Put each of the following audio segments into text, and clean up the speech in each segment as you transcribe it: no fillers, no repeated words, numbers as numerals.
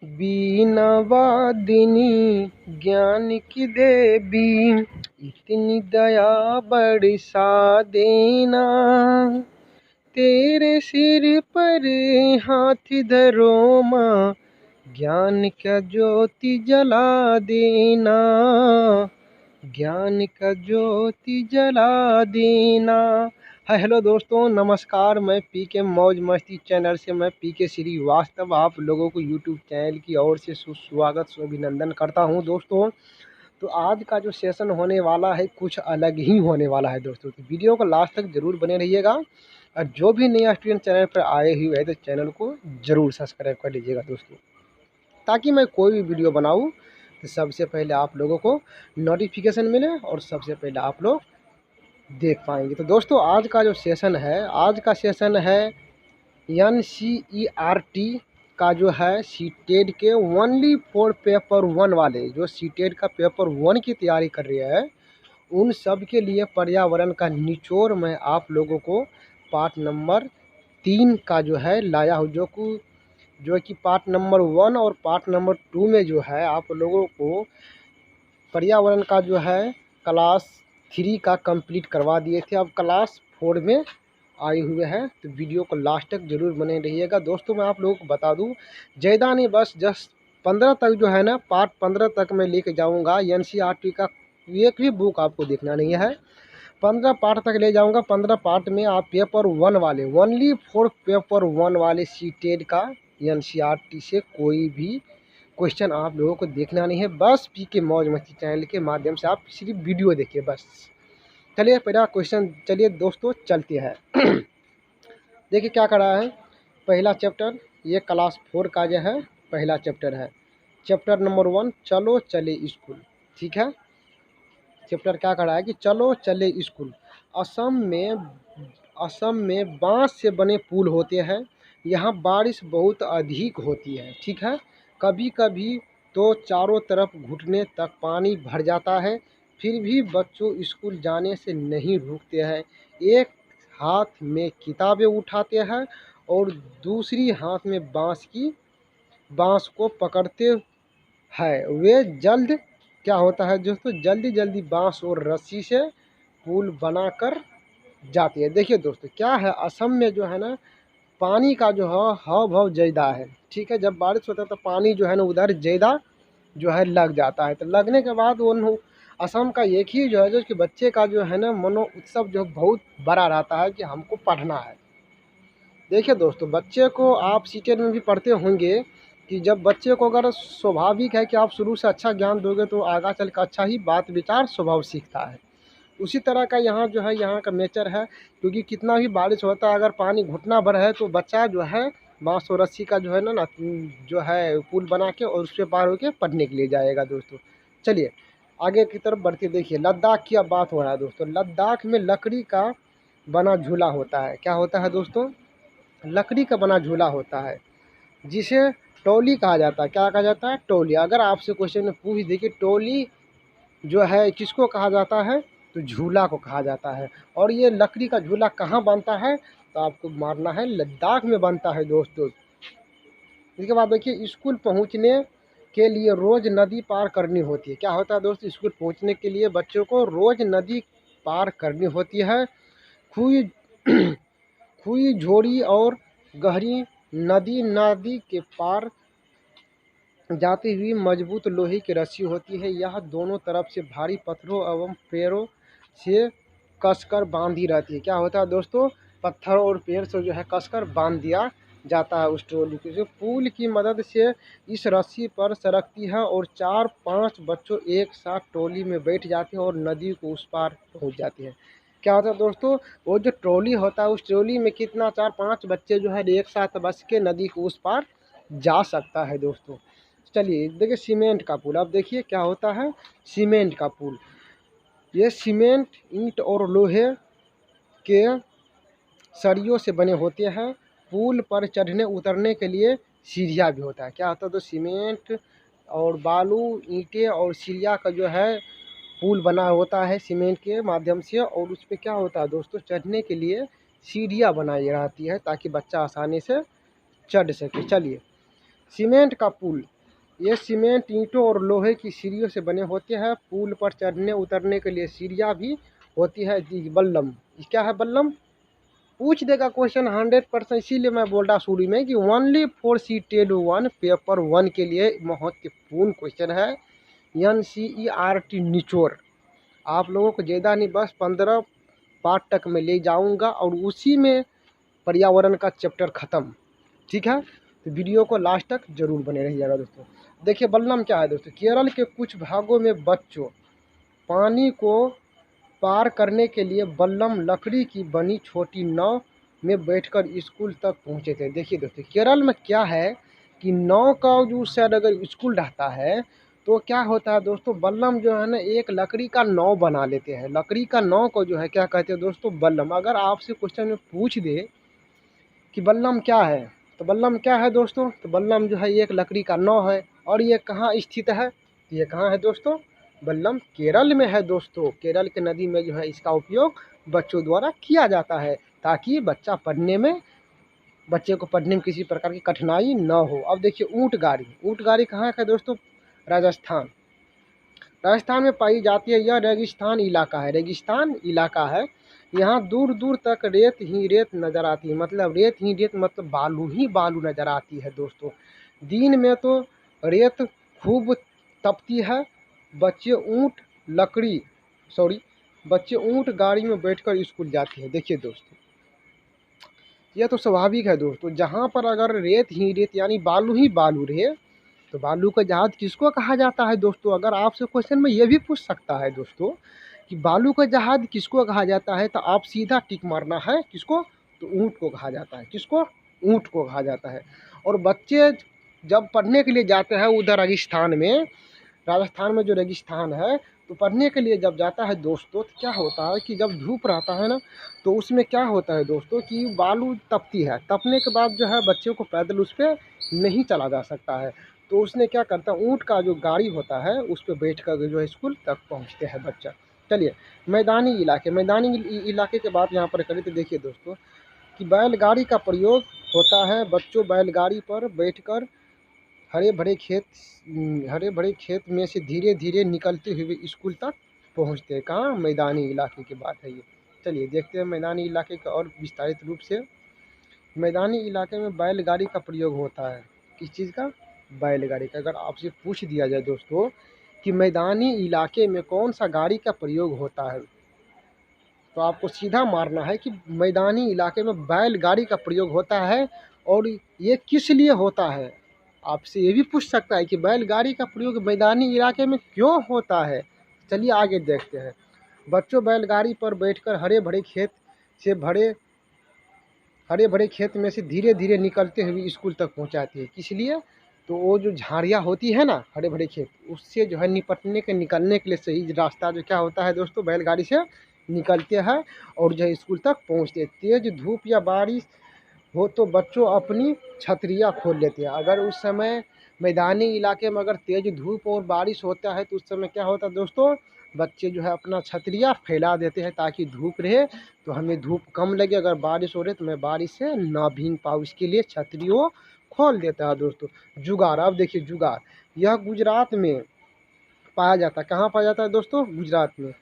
बीना वादिनी ज्ञान की देवी, इतनी दया बरसा देना। तेरे सिर पर हाथ धरो माँ, ज्ञान का ज्योति जला देना, ज्ञान का ज्योति जला देना। हेलो दोस्तों, नमस्कार। मैं पीके मौज मस्ती चैनल से मैं पीके श्रीवास्तव आप लोगों को यूट्यूब चैनल की ओर से सुस्वागत अभिनंदन करता हूं दोस्तों। तो आज का जो सेशन होने वाला है कुछ अलग ही होने वाला है दोस्तों। तो वीडियो को लास्ट तक जरूर बने रहिएगा, और जो भी नया स्टूडेंट चैनल पर आए हुए हैं तो चैनल को जरूर सब्सक्राइब कर लीजिएगा दोस्तों, ताकि मैं कोई भी वीडियो बनाऊं तो सबसे पहले आप लोगों को नोटिफिकेशन मिले और सबसे पहले आप लोग देख पाएंगे। तो दोस्तों आज का जो सेशन है, आज का सेशन है NCERT का जो है सीटेट के ओनली फॉर पेपर 1 वाले, जो सीटेट का पेपर 1 की तैयारी कर रहे हैं उन सब के लिए पर्यावरण का निचोड़ मैं आप लोगों को पार्ट नंबर 3 का जो है लाया हूँ, जो कि पार्ट नंबर 1 और पार्ट नंबर 2 में जो है आप लोगों को पर्यावरण का जो है क्लास 3 का कंप्लीट करवा दिए थे। अब क्लास 4 में आए हुए हैं, तो वीडियो को लास्ट तक जरूर बने रहिएगा दोस्तों। मैं आप लोगों को बता दूं, ज़्यादा नहीं, बस जस्ट 15 तक जो है ना, पार्ट 15 तक मैं लेके जाऊंगा। NCERT का एक भी बुक आपको देखना नहीं है, 15 पार्ट तक ले जाऊंगा। 15 पार्ट में आप पेपर 1 वाले, ओनली फॉर पेपर 1 वाले सीटेट का NCERT से कोई भी क्वेश्चन आप लोगों को देखना नहीं है। बस पीके मौज मस्ती चैनल के माध्यम से आप सिर्फ वीडियो देखिए बस। चलिए पहला क्वेश्चन, चलिए दोस्तों चलते हैं। देखिए क्या कर रहा है, पहला चैप्टर, ये क्लास 4 का जो है पहला चैप्टर है, चैप्टर नंबर 1, चलो चले स्कूल। ठीक है, चैप्टर क्या कर रहा है कि चलो चले स्कूल। असम में बांस से बने पुल होते हैं। यहाँ बारिश बहुत अधिक होती है। ठीक है, कभी कभी तो चारों तरफ घुटने तक पानी भर जाता है, फिर भी बच्चों स्कूल जाने से नहीं रुकते हैं। एक हाथ में किताबें उठाते हैं और दूसरी हाथ में बांस को पकड़ते हैं। वे जल्द क्या होता है दोस्तों, जल्दी जल्दी बांस और रस्सी से पुल बनाकर जाती है। देखिए दोस्तों क्या है, असम में जो है ना पानी का जो है हाव भाव ज़्यादा है। ठीक है, जब बारिश होता है तो पानी जो है ना उधर ज़्यादा जो है लग जाता है। तो लगने के बाद वो असम का एक ही जो है, जो कि बच्चे का जो है ना मनो उत्सव जो बहुत बड़ा रहता है कि हमको पढ़ना है। देखिए दोस्तों, बच्चे को आप सीटेट में भी पढ़ते होंगे कि जब बच्चे को अगर स्वाभाविक है कि आप शुरू से अच्छा ज्ञान दोगे तो आगे चल कर अच्छा ही बात विचार स्वभाव सीखता है। उसी तरह का यहाँ जो है, यहाँ का नेचर है, क्योंकि कितना भी बारिश होता है अगर पानी घुटना भर है तो बच्चा जो है बांस और रस्सी का जो है ना जो है पुल बना के और उस पर पार होके पढ़ने के लिए जाएगा दोस्तों। चलिए आगे की तरफ बढ़ते, देखिए लद्दाख की अब बात हो रहा है दोस्तों। लद्दाख में लकड़ी का बना झूला होता है। क्या होता है दोस्तों, लकड़ी का बना झूला होता है जिसे टोली कहा जाता है। क्या कहा जाता है, टोली। अगर आपसे क्वेश्चन में पूछ दे कि टोली जो है किसको कहा जाता है, तो झूला को कहा जाता है। और ये लकड़ी का झूला कहाँ बनता है, तो आपको मारना है लद्दाख में बनता है दोस्तों। इसके बाद देखिए, स्कूल पहुँचने के लिए रोज़ नदी पार करनी होती है। क्या होता है दोस्तों, स्कूल पहुँचने के लिए बच्चों को रोज़ नदी पार करनी होती है। खुई खुई झोड़ी और गहरी नदी के पार जाती हुई मजबूत लोहे की रस्सी होती है। यह दोनों तरफ से भारी पत्थरों एवं पेड़ों से कसकर बांधी रहती है। क्या होता है दोस्तों, पत्थर और पेड़ से जो है कसकर बांध दिया जाता है उस ट्रॉली को, जो पुल की मदद से इस रस्सी पर सरकती है और 4-5 बच्चों एक साथ ट्रॉली में बैठ जाते हैं और नदी को उस पार पहुंच जाती है। क्या होता है दोस्तों, वो जो ट्रॉली होता है उस ट्रॉली में कितना 4-5 बच्चे जो है एक साथ बस के नदी को उस पार जा सकता है दोस्तों। चलिए देखिए सीमेंट का पुल। अब देखिए क्या होता है सीमेंट का पुल। ये सीमेंट, ईंट और लोहे के सरियों से बने होते हैं। पुल पर चढ़ने उतरने के लिए सीढ़ियाँ भी होता है। क्या होता है तो सीमेंट और बालू, ईंटें और सीढ़ियाँ का जो है पुल बना होता है सीमेंट के माध्यम से, और उस पर क्या होता है दोस्तों, चढ़ने के लिए सीढ़ियाँ बनाई रहती है ताकि बच्चा आसानी से चढ़ सके। चलिए सीमेंट का पुल ये सीमेंट, ईंटों और लोहे की सीढ़ियों से बने होते हैं। पुल पर चढ़ने उतरने के लिए सीढ़ियाँ भी होती है। जी बल्लम, क्या है बल्लम? पूछ देगा क्वेश्चन 100%। इसीलिए मैं बोल रहा शुरू में कि only for seated one paper 1 के लिए महत्वपूर्ण क्वेश्चन है। NCERT निचोड़। आप लोगों को ज़्यादा नहीं, बस 15 पार्ट तक मैं ले जाऊंगा और उसी में पर्यावरण का चैप्टर ख़त्म। ठीक है, तो वीडियो को लास्ट तक जरूर बने रहिएगा दोस्तों। देखिए बल्लम क्या है दोस्तों। केरल के कुछ भागों में बच्चों पानी को पार करने के लिए बल्लम लकड़ी की बनी छोटी नाव में बैठकर स्कूल तक पहुंचे थे। देखिए दोस्तों केरल में क्या है कि नाव का जो उस साइड अगर स्कूल रहता है तो क्या होता है दोस्तों, बल्लम जो है ना एक लकड़ी का नाव बना लेते हैं। लकड़ी का नाव को जो है क्या कहते हैं दोस्तों, बल्लम। अगर आपसे क्वेश्चन में पूछ दे कि बल्लम क्या है, तो बल्लम क्या है दोस्तों, तो बल्लम जो है एक लकड़ी का नाव है। और ये कहाँ स्थित है, ये कहाँ है दोस्तों, बल्लम केरल में है दोस्तों। केरल के नदी में जो है इसका उपयोग बच्चों द्वारा किया जाता है ताकि बच्चे को पढ़ने में किसी प्रकार की कठिनाई न हो। अब देखिए ऊँट गाड़ी। ऊँट गाड़ी कहाँ है दोस्तों, राजस्थान। राजस्थान में पाई जाती है। यह रेगिस्तान इलाका है, रेगिस्तान इलाका है। यहाँ दूर दूर तक रेत ही रेत नज़र आती है। मतलब रेत ही रेत, मतलब बालू ही बालू नज़र आती है दोस्तों। दिन में तो रेत खूब तपती है। बच्चे ऊँट लकड़ी सॉरी बच्चे ऊँट गाड़ी में बैठकर स्कूल जाते हैं। देखिए दोस्तों यह तो स्वाभाविक है दोस्तों। जहाँ पर अगर रेत ही रेत यानी बालू ही बालू रहे तो बालू का जहाज किसको कहा जाता है दोस्तों। अगर आपसे क्वेश्चन में ये भी पूछ सकता है दोस्तों कि बालू का जहाज किसको कहा जाता है, तो आप सीधा टिक मारना है किसको, तो ऊँट को कहा जाता है। किसको, ऊँट को कहा जाता है। और बच्चे जब पढ़ने के लिए जाते हैं उधर रेगिस्तान में, राजस्थान में जो रेगिस्तान है, तो पढ़ने के लिए जब जाता है दोस्तों तो क्या होता है कि जब धूप रहता है ना तो उसमें क्या होता है दोस्तों कि बालू तपती है। तपने के बाद जो है बच्चे को पैदल उस पर नहीं चला जा सकता है। तो उसने क्या करता है, ऊँट का जो गाड़ी होता है उस पर बैठ कर जो है स्कूल तक पहुँचते हैं बच्चा। चलिए मैदानी इलाके के बात यहाँ पर करें तो देखिए दोस्तों कि बैलगाड़ी का प्रयोग होता है। बच्चों बैलगाड़ी पर बैठकर हरे भरे खेत में से धीरे धीरे निकलते हुए स्कूल तक पहुँचते हैं। कहाँ, मैदानी इलाके की बात है ये। चलिए देखते हैं मैदानी इलाके का और विस्तारित रूप से। मैदानी इलाके में बैलगाड़ी का प्रयोग होता है। किस चीज़ का, बैलगाड़ी का। अगर आपसे पूछ दिया जाए दोस्तों कि मैदानी इलाके में कौन सा गाड़ी का प्रयोग होता है, तो आपको सीधा मारना है कि मैदानी इलाके में बैलगाड़ी का प्रयोग होता है। और ये किस लिए होता है, आपसे ये भी पूछ सकता है कि बैलगाड़ी का प्रयोग मैदानी इलाके में क्यों होता है। चलिए आगे देखते हैं। बच्चों बैलगाड़ी पर बैठकर हरे भरे खेत में से धीरे धीरे निकलते हुए स्कूल तक पहुंचाती है। किस लिए, तो वो जो झाड़ियाँ होती है ना हरे भरे खेत, उससे जो है निकलने के लिए सही रास्ता जो क्या होता है दोस्तों, बैलगाड़ी से निकलते हैं और जो है स्कूल तक पहुंचते हैं। तेज़ धूप या बारिश हो तो बच्चों अपनी छतरियाँ खोल लेते हैं। अगर उस समय मैदानी इलाके में अगर तेज़ धूप और बारिश होता है तो उस समय क्या होता है दोस्तों, बच्चे जो है अपना छतरियाँ फैला देते हैं ताकि धूप रहे तो हमें धूप कम लगे। अगर बारिश हो रही तो मैं बारिश से ना भीग पाऊँ, इसके लिए छतरियों खोल देता है दोस्तों। जुगाड़, अब देखिए जुगाड़, यह गुजरात में पाया जाता है। कहाँ पाया जाता है दोस्तों, गुजरात में।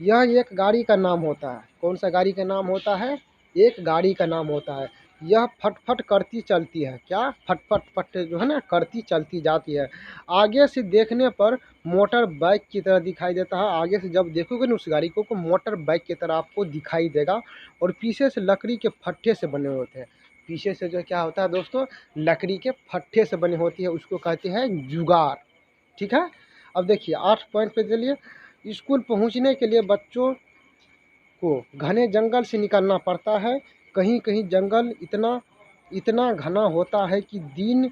यह एक गाड़ी का नाम होता है। कौन सा गाड़ी का नाम होता है, एक गाड़ी का नाम होता है। यह फटफट करती चलती है। क्या, फटफट फट जो है ना करती चलती जाती है। आगे से देखने पर मोटर बाइक की तरह दिखाई देता है। आगे से जब देखोगे ना उस गाड़ी को मोटर बाइक की तरह आपको दिखाई देगा। और पीछे से लकड़ी के फट्टे से बने होते हैं। पीछे से जो क्या होता है दोस्तों, लकड़ी के फट्टे से बनी होती है, उसको कहते हैं जुगाड़। ठीक है, अब देखिए 8 पॉइंट पे चलिए। स्कूल पहुंचने के लिए बच्चों को घने जंगल से निकलना पड़ता है। कहीं कहीं जंगल इतना इतना घना होता है कि दिन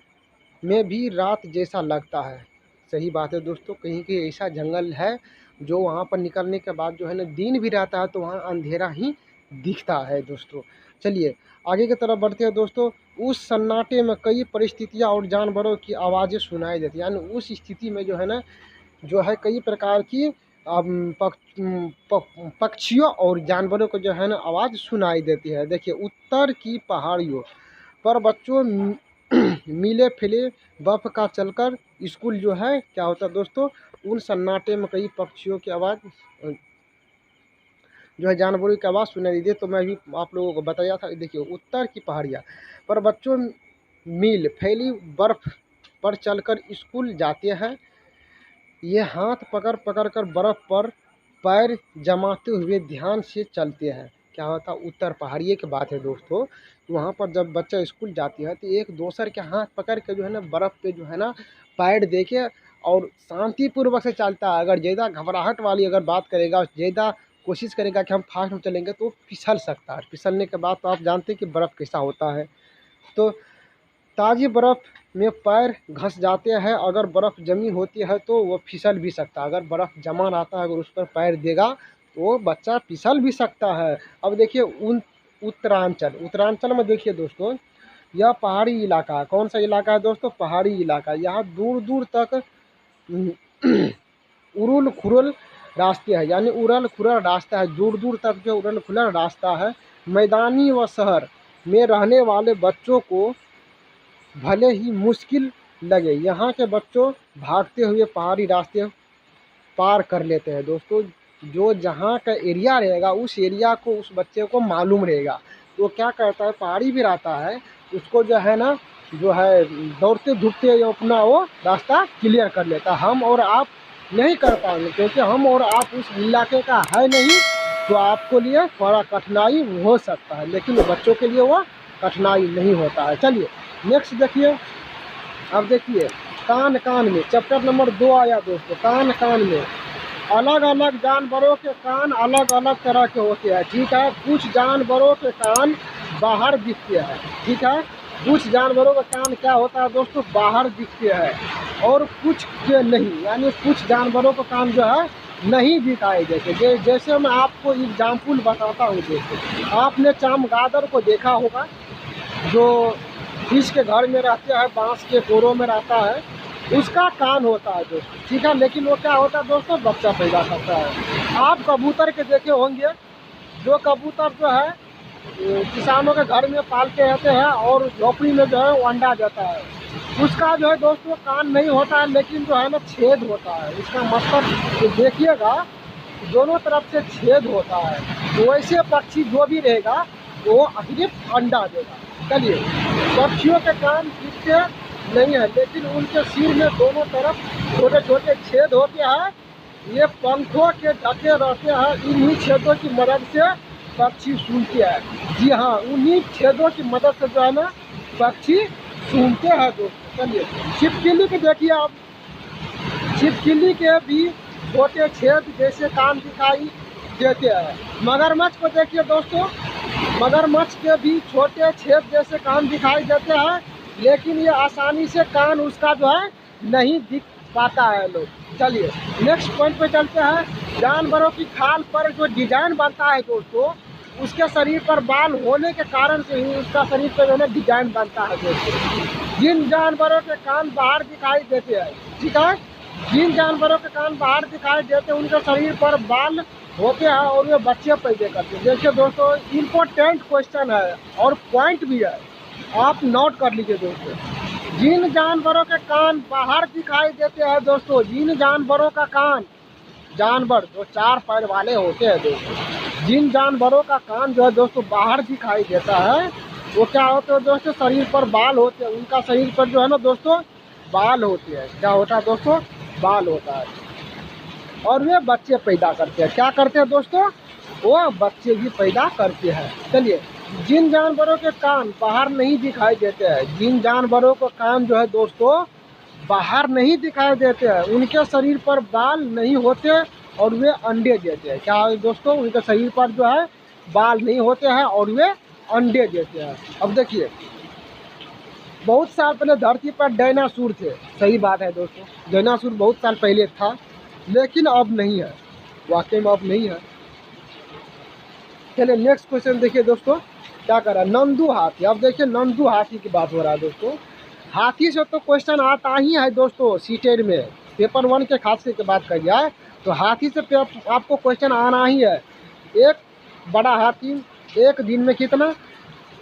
में भी रात जैसा लगता है। सही बात है दोस्तों, कहीं कहीं ऐसा जंगल है जो वहाँ पर निकलने के बाद जो है ना दिन भी रहता है तो वहाँ अंधेरा ही दिखता है दोस्तों। चलिए आगे की तरफ बढ़ते हैं दोस्तों। उस सन्नाटे में कई परिस्थितियाँ और जानवरों की आवाज़ें सुनाई देती हैं। यानी उस स्थिति में जो है ना जो है कई प्रकार की पक्षियों और जानवरों को जो है ना आवाज़ सुनाई देती है। देखिए उत्तर की पहाड़ियों पर बच्चों मिले फिले बर्फ का चलकर स्कूल जो है क्या होता है दोस्तों, उन सन्नाटे में कई पक्षियों की आवाज़ जो है जानवरों की आवाज़ सुनाई दी। तो मैं भी आप लोगों को बताया था। देखिए उत्तर की पहाड़ियाँ पर बच्चों मील फैली बर्फ पर चलकर स्कूल जाते हैं। ये हाथ पकड़ पकड़ कर बर्फ पर पैर जमाते हुए ध्यान से चलते हैं। क्या होता है, उत्तर पहाड़िए की बात है दोस्तों। वहाँ पर जब बच्चा स्कूल जाती है तो एक दूसर के हाथ पकड़ के जो है ना बर्फ़ पे जो है ना पैर दे के और शांतिपूर्वक से चलता है। अगर ज़्यादा घबराहट वाली अगर बात करेगा, ज़्यादा कोशिश करेगा कि हम फास्ट में चलेंगे तो फिसल सकता है। फिसलने के बाद तो आप जानते हैं कि बर्फ़ कैसा होता है। तो ताज़ी बर्फ़ में पैर घस जाते हैं। अगर बर्फ़ जमी होती है तो वो फिसल भी सकता है। अगर बर्फ़ जमा रहता है, अगर उस पर पैर देगा तो वो बच्चा फिसल भी सकता है। अब देखिए उत्तरांचल में देखिए दोस्तों, यह पहाड़ी इलाका है। कौन सा इलाका है दोस्तों? पहाड़ी इलाका। यहाँ दूर दूर तक उरुल खुरुल रास्ते हैं, यानी उड़ल खुरल रास्ता है। दूर दूर तक जो उड़ल खुरल रास्ता है। मैदानी व शहर में रहने वाले बच्चों को भले ही मुश्किल लगे, यहाँ के बच्चों भागते हुए पहाड़ी रास्ते पार कर लेते हैं दोस्तों। जो जहाँ का एरिया रहेगा उस एरिया को उस बच्चे को मालूम रहेगा, तो क्या करता है, पहाड़ी भी रहता है उसको जो है ना जो है दौड़ते धूपते अपना वो रास्ता क्लियर कर लेता है। हम और आप नहीं कर पाएंगे क्योंकि हम और आप उस इलाके का है नहीं, तो आपको लिए थोड़ा कठिनाई हो सकता है, लेकिन बच्चों के लिए वो कठिनाई नहीं होता है। चलिए नेक्स्ट देखिए। अब देखिए कान कान में चैप्टर नंबर 2 आया दोस्तों। कान कान में अलग अलग जानवरों के कान अलग अलग तरह के होते हैं, ठीक है। कुछ जानवरों के कान बाहर दिखते हैं, ठीक है। कुछ जानवरों का कान क्या होता है दोस्तों, बाहर दिखते हैं और कुछ के नहीं, यानी कुछ जानवरों का कान जो है नहीं दिखाई देते। जैसे मैं आपको एग्जाम्पल बताता हूँ। दोस्तों आपने चमगादड़ को देखा होगा, जो इसके घर में रहते हैं, बांस के कोरों में रहता है, उसका कान होता है दोस्तों, ठीक है। लेकिन वो क्या होता है दोस्तों, बच्चा पैदा करता है। आप कबूतर के देखे होंगे, जो कबूतर जो है किसानों के घर में पालते रहते हैं और झोपड़ी में जो है वो अंडा देता है, उसका जो है दोस्तों कान नहीं होता है, लेकिन जो है ना छेद होता है। इसका मतलब देखिएगा दोनों तरफ से छेद होता है। तो वैसे पक्षी जो भी रहेगा वो सिर्फ अंडा देगा। चलिए पक्षियों के कान दिखते नहीं है, लेकिन उनके सिर में दोनों तरफ छोटे छोटे छेद होते हैं। ये पंखों के ढके रहते हैं। इन्हीं छेदों की मदद से पक्षी सूंघते हैं। जी हाँ, उन्हीं छेदों की मदद से जो है ना पक्षी सूंघते हैं दोस्तों। चलिए छिपकली के देखिए आप, छिपकली के भी छोटे छेद जैसे कान दिखाई देते हैं। मगरमच्छ को देखिए दोस्तों, मगरमच्छ के भी छोटे छेद जैसे कान दिखाई देते हैं, लेकिन ये आसानी से कान उसका जो है नहीं दिख पाता है लोग। चलिए नेक्स्ट पॉइंट पे चलते हैं। जानवरों की खाल पर जो डिजाइन बनता है दोस्तों, उसके शरीर पर बाल होने के कारण से ही उसका शरीर पर जो है डिजाइन बनता है दोस्तों। जिन जानवरों के कान बाहर दिखाई देते हैं, ठीक है, जिन जानवरों के कान बाहर दिखाई देते हैं उनके शरीर पर बाल होते हैं और वे बच्चे पैदा करते हैं। देखिए दोस्तों इम्पोर्टेंट क्वेश्चन है और पॉइंट भी है, आप नोट कर लीजिए दोस्तों। जिन जानवरों के कान बाहर दिखाई देते हैं दोस्तों, जिन जानवरों का कान, जानवर जो 4 पैर वाले होते हैं दोस्तों, जिन जानवरों का कान जो है दोस्तों बाहर दिखाई देता है, वो क्या होते हैं दोस्तों, शरीर पर बाल होते हैं। उनका शरीर पर जो है ना दोस्तों बाल होते हैं। क्या होता है दोस्तों, बाल होता है और वे बच्चे पैदा करते हैं। क्या करते हैं दोस्तों, वो बच्चे भी पैदा करते हैं। चलिए जिन जानवरों के कान बाहर नहीं दिखाई देते हैं, जिन जानवरों को कान जो है दोस्तों बाहर नहीं दिखाई देते हैं, उनके शरीर पर बाल नहीं होते और वे अंडे देते हैं। क्या है दोस्तों, उनके शरीर पर जो है बाल नहीं होते हैं और वे अंडे देते हैं। अब देखिए बहुत साल पहले धरती पर डायनासोर थे। सही बात है दोस्तों, डायनासोर बहुत साल पहले था, लेकिन अब नहीं है, वाकई में अब नहीं है। चलिए नेक्स्ट क्वेश्चन देखिए दोस्तों, क्या कर रहा है, नंदू हाथी। अब देखिए नंदू हाथी की बात हो रहा है दोस्तों। हाथी से तो क्वेश्चन आता ही है दोस्तों, सीटेड में पेपर 1 के खास की बात कर जाए तो हाथी से आपको क्वेश्चन आना ही है। एक बड़ा हाथी एक दिन में कितना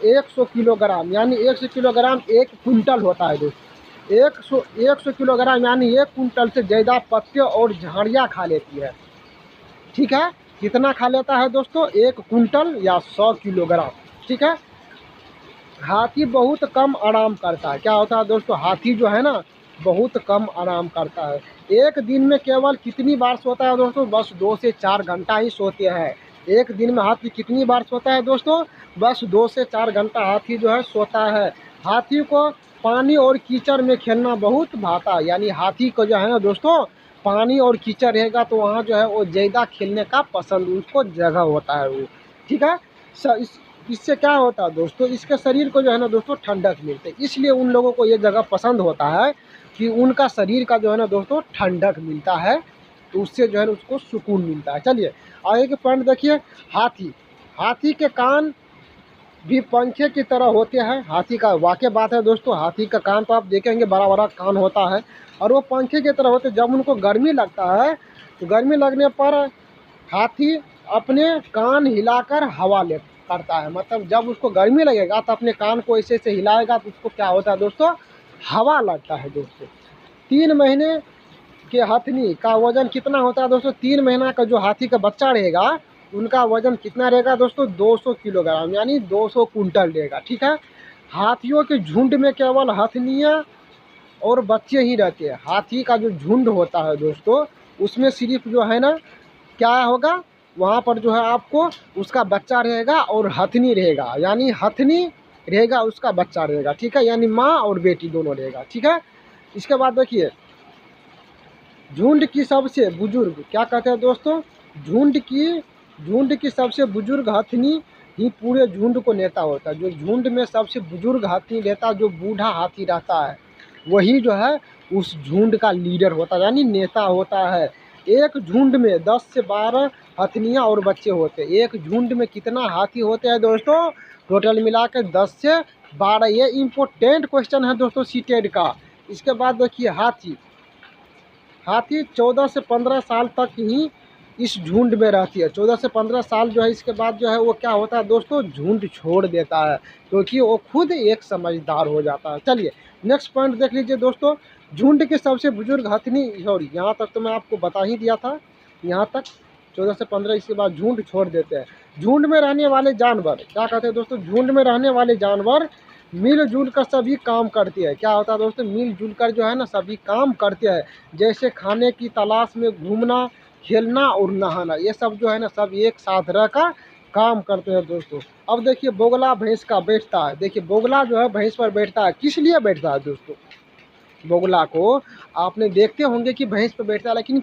100 किलोग्राम, यानी 100 किलोग्राम 1 कुंटल होता है दोस्तों। 100 किलोग्राम यानी 1 कुंटल से ज़्यादा पत्ते और झाड़ियाँ खा लेती है। ठीक है, कितना खा लेता है दोस्तों? 1 कुंटल या 100 किलोग्राम। ठीक है, हाथी बहुत कम आराम करता है। क्या होता है दोस्तों? हाथी जो है ना बहुत कम आराम करता है। एक दिन में केवल कितनी बार सोता है दोस्तों? बस 2 से 4 घंटा ही सोते हैं। एक दिन में हाथी कितनी बार सोता है दोस्तों? बस 2 से 4 घंटा हाथी जो है सोता है। हाथी को पानी और कीचड़ में खेलना बहुत भाता है, यानी हाथी को जो है ना दोस्तों पानी और कीचड़ रहेगा तो वहाँ जो है वो ज़्यादा खेलने का पसंद उसको जगह होता है वो। ठीक है, इससे क्या होता है दोस्तों? इसके शरीर को जो है ना दोस्तों ठंडक मिलती है, इसलिए उन लोगों को ये जगह पसंद होता है कि उनका शरीर का जो है ना दोस्तों ठंडक मिलता है, तो उससे जो है ना उसको सुकून मिलता है। चलिए आगे के पॉइंट देखिए। हाथी, हाथी के कान भी पंखे की तरह होते हैं। हाथी का वाकई बात है दोस्तों, हाथी का कान तो आप देखेंगे बड़ा बड़ा कान होता है और वो पंखे की तरह होते हैं। जब उनको गर्मी लगता है तो गर्मी लगने पर हाथी अपने कान हिलाकर हवा ले करता है, मतलब जब उसको गर्मी लगेगा तो अपने कान को ऐसे ऐसे हिलाएगा तो उसको क्या होता है दोस्तों? हवा लगता है दोस्तों। 3 महीने के हथनी का वजन कितना होता है दोस्तों? 3 महीना का जो हाथी का बच्चा रहेगा उनका वजन कितना रहेगा दोस्तों? 200 किलोग्राम, यानी 200 कुंटल रहेगा। ठीक है, हाथियों के झुंड में केवल हथनियाँ और बच्चे ही रहते हैं। हाथी का जो झुंड होता है दोस्तों उसमें सिर्फ जो है ना क्या होगा, वहाँ पर जो है आपको उसका बच्चा रहेगा और हथनी रहेगा, यानी हथनी रहेगा उसका बच्चा रहेगा। ठीक है, यानी माँ और बेटी दोनों रहेगा। ठीक है, इसके बाद देखिए झुंड की सबसे बुजुर्ग, क्या कहते हैं दोस्तों? झुंड की सबसे बुजुर्ग हथनी ही पूरे झुंड को नेता होता है। जो झुंड में सबसे बुजुर्ग हाथी रहता है, जो बूढ़ा हाथी रहता है, वही जो है उस झुंड का लीडर होता है, यानी नेता होता है। एक झुंड में 10 से 12 हथनियाँ और बच्चे होते हैं। एक झुंड में कितना हाथी होते हैं दोस्तों? टोटल मिला के 10 से 12। ये इम्पोर्टेंट क्वेश्चन है दोस्तों सीटेड का। इसके बाद देखिए हाथी, हाथी 14 से 15 साल तक ही इस झुंड में रहती है। 14 से 15 साल जो है इसके बाद जो है वो क्या होता है दोस्तों? झुंड छोड़ देता है, क्योंकि वो खुद एक समझदार हो जाता है। चलिए नेक्स्ट पॉइंट देख लीजिए दोस्तों। झुंड के सबसे बुजुर्ग हथनी, सॉरी यहाँ तक तो मैं आपको बता ही दिया था, यहाँ तक 14 से 15, इसके बाद झुंड छोड़ देते हैं। झुंड में रहने वाले जानवर, क्या कहते हैं दोस्तों? झुंड में रहने वाले जानवर मिलजुल कर सभी काम करते हैं। क्या होता है दोस्तों? मिलजुल कर जो है ना सभी काम करते हैं, जैसे खाने की तलाश में घूमना, खेलना और नहाना, ये सब जो है ना सब एक साथ रहकर काम करते हैं दोस्तों। अब देखिए बोगला भैंस का बैठता है। देखिए बोगला जो है भैंस पर बैठता है, किस लिए बैठता है दोस्तों? बोगला को आपने देखते होंगे कि भैंस पर बैठता है, लेकिन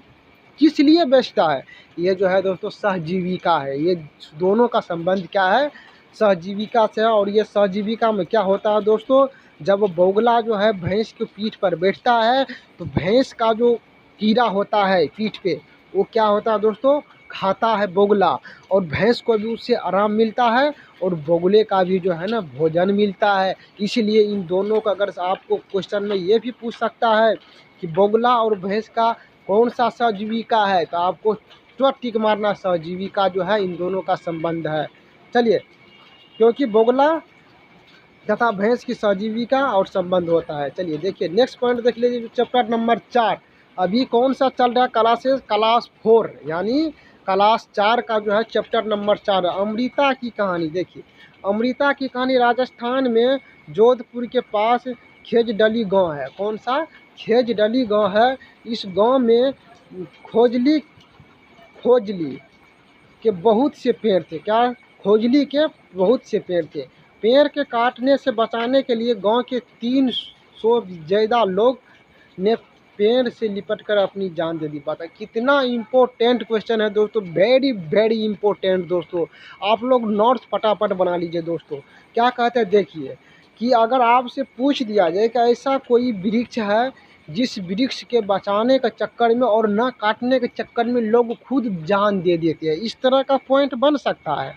किस लिए बैठता है? ये जो है दोस्तों सहजीविका है। ये दोनों का संबंध क्या है? सहजीविका से है। और ये सहजीविका में क्या होता है दोस्तों? जब बोगला जो है भैंस के पीठ पर बैठता है तो भैंस का जो कीड़ा होता है पीठ पे, वो क्या होता है दोस्तों? खाता है बोगला, और भैंस को भी उससे आराम मिलता है और बोगले का भी जो है ना भोजन मिलता है। इसलिए इन दोनों का, अगर आपको क्वेश्चन में ये भी पूछ सकता है कि बोगला और भैंस का कौन सा सहजीविका है, तो आपको टिक मारना, सहजीविका जो है इन दोनों का संबंध है। चलिए, क्योंकि बोगला तथा भैंस की सहजीविका और संबंध होता है। चलिए देखिए नेक्स्ट पॉइंट देख लीजिए, चैप्टर नंबर 4। अभी कौन सा चल रहा है? क्लास 4, यानी क्लास 4 का जो है चैप्टर नंबर 4 अमृता की कहानी। देखिए अमृता की कहानी राजस्थान में जोधपुर के पास खेजडली गांव है। कौन सा? खेजडली गांव है। इस गांव में खोजली खोजली के बहुत से पेड़ थे। क्या? खोजली के बहुत से पेड़ थे। पेड़ के काटने से बचाने के लिए गांव के 300 ज़्यादा लोग ने पेड़ से लिपट कर अपनी जान दे दी। पता कितना इम्पोर्टेंट क्वेश्चन है दोस्तों, वेरी वेरी इम्पोर्टेंट दोस्तों। आप लोग नोट्स फटाफट बना लीजिए दोस्तों। क्या कहते हैं देखिए, कि अगर आपसे पूछ दिया जाए कि ऐसा कोई वृक्ष है जिस वृक्ष के बचाने के चक्कर में और न काटने के चक्कर में लोग खुद जान दे देते हैं, इस तरह का पॉइंट बन सकता है,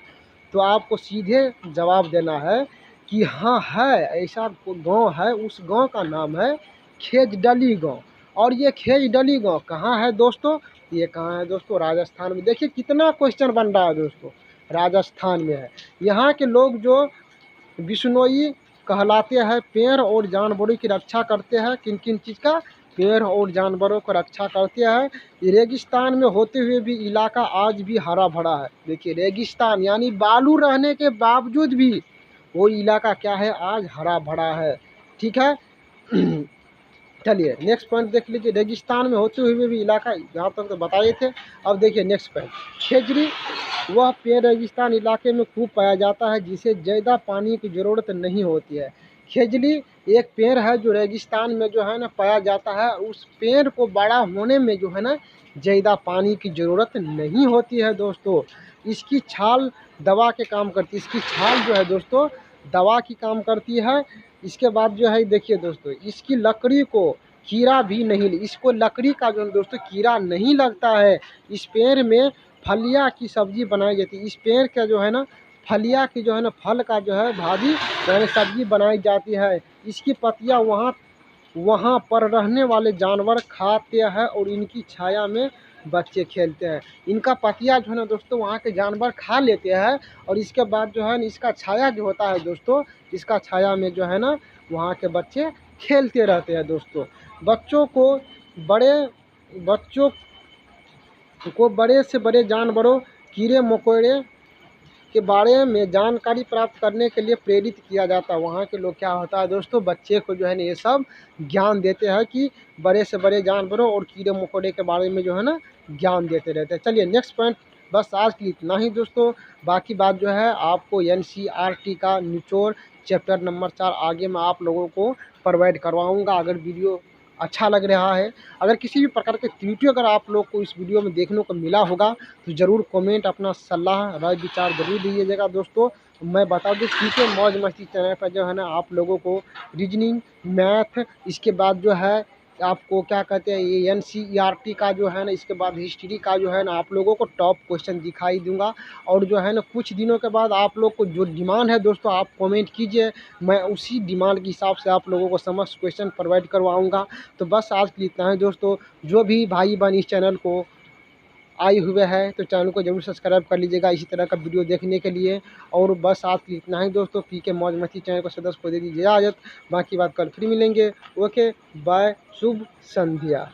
तो आपको सीधे जवाब देना है कि हाँ है, ऐसा गांव है, उस गांव का नाम है खेजडली गांव। और ये खेजडली गांव कहाँ है दोस्तों? ये कहाँ है दोस्तों? राजस्थान में। देखिए कितना क्वेश्चन बन रहा है दोस्तों, राजस्थान में है। यहाँ के लोग जो बिश्नोई कहलाते हैं। पेड़ और जानवरों की रक्षा करते हैं। किन किन चीज़ का? पेड़ और जानवरों को रक्षा करते हैं। रेगिस्तान में होते हुए भी इलाका आज भी हरा भरा है। देखिए, रेगिस्तान यानी बालू रहने के बावजूद भी वो इलाका क्या है? आज हरा भरा है। ठीक है। चलिए नेक्स्ट पॉइंट देख लीजिए। रेगिस्तान में होते हुए भी इलाका, यहाँ तक तो बताए थे। अब देखिए नेक्स्ट पॉइंट। खेजड़ी वह पेड़ रेगिस्तान इलाके में खूब पाया जाता है जिसे ज़्यादा पानी की ज़रूरत नहीं होती है। खेजड़ी एक पेड़ है जो रेगिस्तान में जो है ना पाया जाता है। उस पेड़ को बड़ा होने में जो है ना ज़्यादा पानी की ज़रूरत नहीं होती है दोस्तों। इसकी छाल दवा के काम करती है। इसकी छाल जो है दोस्तों दवा की काम करती है। इसके बाद जो है देखिए दोस्तों, इसकी लकड़ी को कीड़ा भी नहीं, इसको लकड़ी का जो है दोस्तों कीड़ा नहीं लगता है। इस पेड़ में फलिया की सब्जी बनाई जाती है। इस पेड़ का जो है ना फलिया की जो है ना फल का जो है भाजी यानी सब्जी बनाई जाती है। इसकी पत्तियां वहाँ पर रहने वाले जानवर खाते हैं और इनकी छाया में बच्चे खेलते हैं। इनका पत्तियां जो है ना दोस्तों वहाँ के जानवर खा लेते हैं और इसके बाद जो है ना इसका छाया जो होता है दोस्तों, इसका छाया में जो है ना वहाँ के बच्चे खेलते रहते हैं दोस्तों। बच्चों को बड़े से बड़े जानवरों, कीड़े मकोड़े के बारे में जानकारी प्राप्त करने के लिए प्रेरित किया जाता है। वहाँ के लोग क्या होता है दोस्तों, बच्चे को जो है ना ये सब ज्ञान देते हैं कि बड़े से बड़े जानवरों और कीड़े मकोड़े के बारे में जो है ना ज्ञान देते रहते हैं। चलिए नेक्स्ट पॉइंट। बस आज के लिए इतना ही दोस्तों। बाकी बात जो है आपको NCERT का निचोड़ चैप्टर नंबर 4 आगे मैं आप लोगों को प्रोवाइड करवाऊँगा। अगर वीडियो अच्छा लग रहा है, अगर किसी भी प्रकार के त्रुटि अगर आप लोग को इस वीडियो में देखने को मिला होगा तो ज़रूर कमेंट अपना सलाह राय विचार ज़रूर दीजिएगा दोस्तों। मैं बता दूं PK मौज मस्ती चैनल पर जो है ना आप लोगों को रीजनिंग, मैथ, इसके बाद जो है आपको क्या कहते हैं ये NCERT का जो है ना, इसके बाद हिस्ट्री का जो है ना आप लोगों को टॉप क्वेश्चन दिखाई दूंगा। और जो है ना कुछ दिनों के बाद आप लोग को जो डिमांड है दोस्तों आप कमेंट कीजिए, मैं उसी डिमांड के हिसाब से आप लोगों को समक्ष क्वेश्चन प्रोवाइड करवाऊँगा। तो बस आज के लिए इतना है दोस्तों। जो भी भाई बहन इस चैनल को आए हुए हैं तो चैनल को जरूर सब्सक्राइब कर लीजिएगा इसी तरह का वीडियो देखने के लिए। और बस आज के लिए इतना ही दोस्तों। PK मौज मस्ती चैनल को सदस्य को दे दीजिए इजाज़त। बाकी बात कल फिर मिलेंगे। ओके बाय, शुभ संध्या।